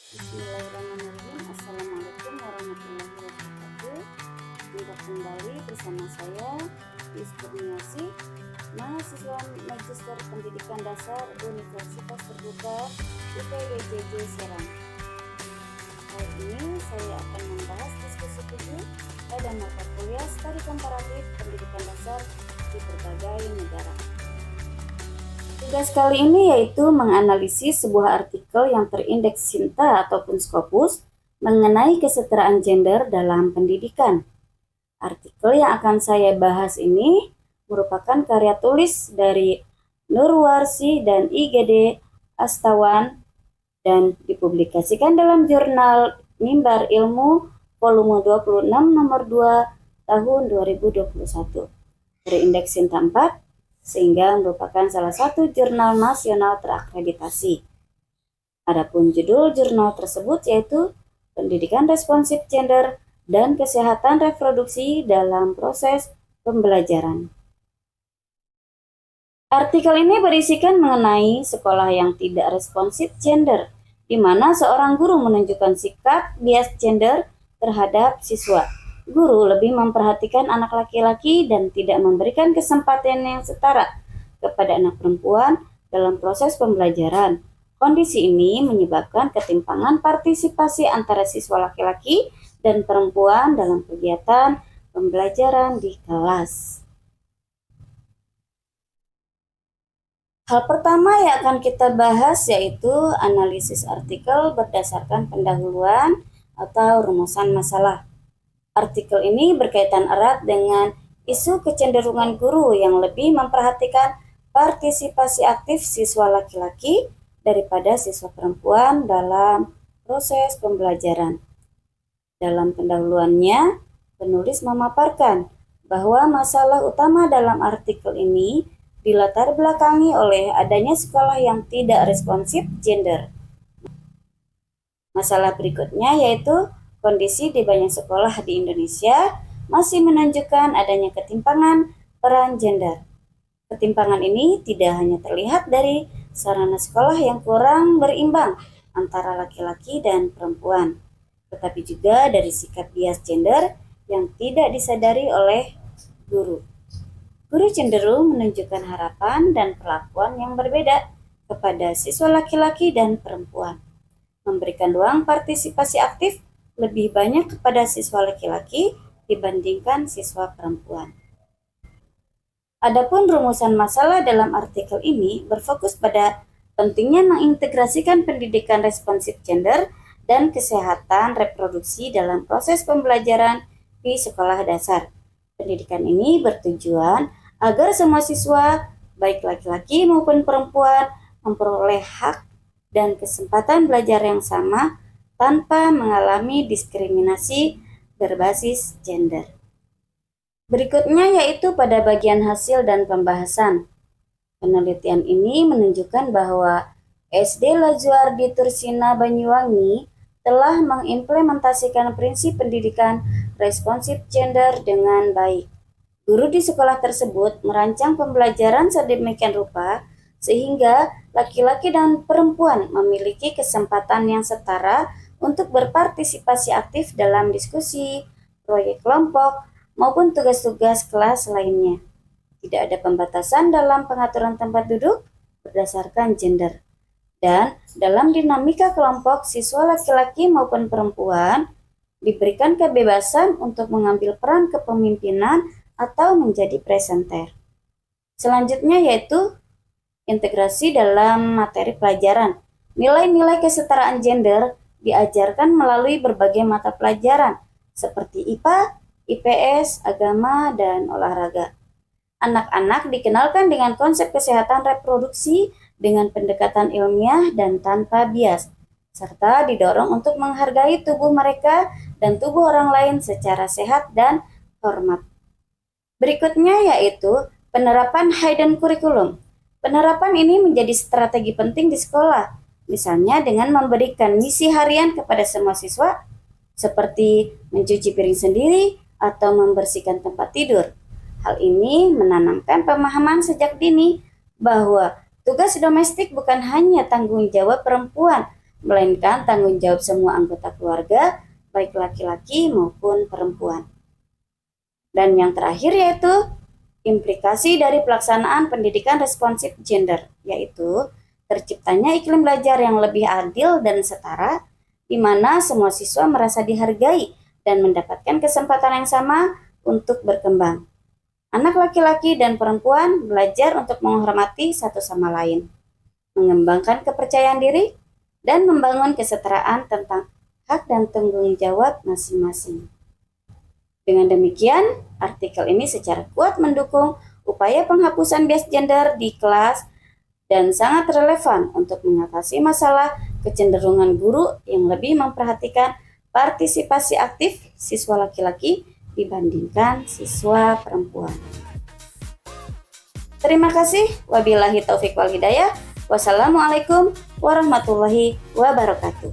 Bismillahirrahmanirrahim. Assalamualaikum warahmatullahi wabarakatuh. Jumpa kembali bersama saya Yus Kurniasi, mahasiswa Magister Pendidikan Dasar Universitas Terbuka IPWJJ Serang. Kali ini saya akan membahas diskusi 7 pada mata kuliah Studi Komparatif Pendidikan Dasar di berbagai negara. Tugas kali ini yaitu menganalisis sebuah artikel yang terindeks Sinta ataupun Scopus mengenai kesetaraan gender dalam pendidikan. Artikel yang akan saya bahas ini merupakan karya tulis dari Nurwarsi dan IGD Astawan dan dipublikasikan dalam jurnal Mimbar Ilmu volume 26 nomor 2 tahun 2021. Terindeks Sinta 4 sehingga merupakan salah satu jurnal nasional terakreditasi. Adapun judul jurnal tersebut yaitu Pendidikan Responsif Gender dan Kesehatan Reproduksi dalam Proses Pembelajaran. Artikel ini berisikan mengenai sekolah yang tidak responsif gender, di mana seorang guru menunjukkan sikap bias gender terhadap siswa. Guru lebih memperhatikan anak laki-laki dan tidak memberikan kesempatan yang setara kepada anak perempuan dalam proses pembelajaran. Kondisi ini menyebabkan ketimpangan partisipasi antara siswa laki-laki dan perempuan dalam kegiatan pembelajaran di kelas. Hal pertama yang akan kita bahas yaitu analisis artikel berdasarkan pendahuluan atau rumusan masalah. Artikel ini berkaitan erat dengan isu kecenderungan guru yang lebih memperhatikan partisipasi aktif siswa laki-laki daripada siswa perempuan dalam proses pembelajaran. Dalam pendahuluannya, penulis memaparkan bahwa masalah utama dalam artikel ini dilatar belakangi oleh adanya sekolah yang tidak responsif gender. Masalah berikutnya yaitu kondisi di banyak sekolah di Indonesia masih menunjukkan adanya ketimpangan peran gender. Ketimpangan ini tidak hanya terlihat dari sarana sekolah yang kurang berimbang antara laki-laki dan perempuan, tetapi juga dari sikap bias gender yang tidak disadari oleh guru. Guru cenderung menunjukkan harapan dan perlakuan yang berbeda kepada siswa laki-laki dan perempuan, memberikan ruang partisipasi aktif lebih banyak kepada siswa laki-laki dibandingkan siswa perempuan. Adapun rumusan masalah dalam artikel ini berfokus pada pentingnya mengintegrasikan pendidikan responsif gender dan kesehatan reproduksi dalam proses pembelajaran di sekolah dasar. Pendidikan ini bertujuan agar semua siswa, baik laki-laki maupun perempuan, memperoleh hak dan kesempatan belajar yang sama tanpa mengalami diskriminasi berbasis gender. Berikutnya yaitu pada bagian hasil dan pembahasan. Penelitian ini menunjukkan bahwa SD Lajuardi Tursina Banyuwangi telah mengimplementasikan prinsip pendidikan responsif gender dengan baik. Guru di sekolah tersebut merancang pembelajaran sedemikian rupa sehingga laki-laki dan perempuan memiliki kesempatan yang setara untuk berpartisipasi aktif dalam diskusi, proyek kelompok, maupun tugas-tugas kelas lainnya. Tidak ada pembatasan dalam pengaturan tempat duduk berdasarkan gender. Dan dalam dinamika kelompok, siswa laki-laki maupun perempuan diberikan kebebasan untuk mengambil peran kepemimpinan atau menjadi presenter. Selanjutnya yaitu integrasi dalam materi pelajaran. Nilai-nilai kesetaraan gender diajarkan melalui berbagai mata pelajaran seperti IPA, IPS, agama, dan olahraga. Anak-anak dikenalkan dengan konsep kesehatan reproduksi dengan pendekatan ilmiah dan tanpa bias, serta didorong untuk menghargai tubuh mereka dan tubuh orang lain secara sehat dan hormat. Berikutnya yaitu penerapan hidden curriculum. Penerapan ini menjadi strategi penting di sekolah, misalnya dengan memberikan misi harian kepada semua siswa, seperti mencuci piring sendiri atau membersihkan tempat tidur. Hal ini menanamkan pemahaman sejak dini bahwa tugas domestik bukan hanya tanggung jawab perempuan, melainkan tanggung jawab semua anggota keluarga, baik laki-laki maupun perempuan. Dan yang terakhir yaitu implikasi dari pelaksanaan pendidikan responsif gender, yaitu terciptanya iklim belajar yang lebih adil dan setara, di mana semua siswa merasa dihargai dan mendapatkan kesempatan yang sama untuk berkembang. Anak laki-laki dan perempuan belajar untuk menghormati satu sama lain, mengembangkan kepercayaan diri, dan membangun kesetaraan tentang hak dan tanggung jawab masing-masing. Dengan demikian, artikel ini secara kuat mendukung upaya penghapusan bias gender di kelas dan sangat relevan untuk mengatasi masalah kecenderungan guru yang lebih memperhatikan partisipasi aktif siswa laki-laki dibandingkan siswa perempuan. Terima kasih. Wabillahi taufik wal hidayah. Wassalamualaikum warahmatullahi wabarakatuh.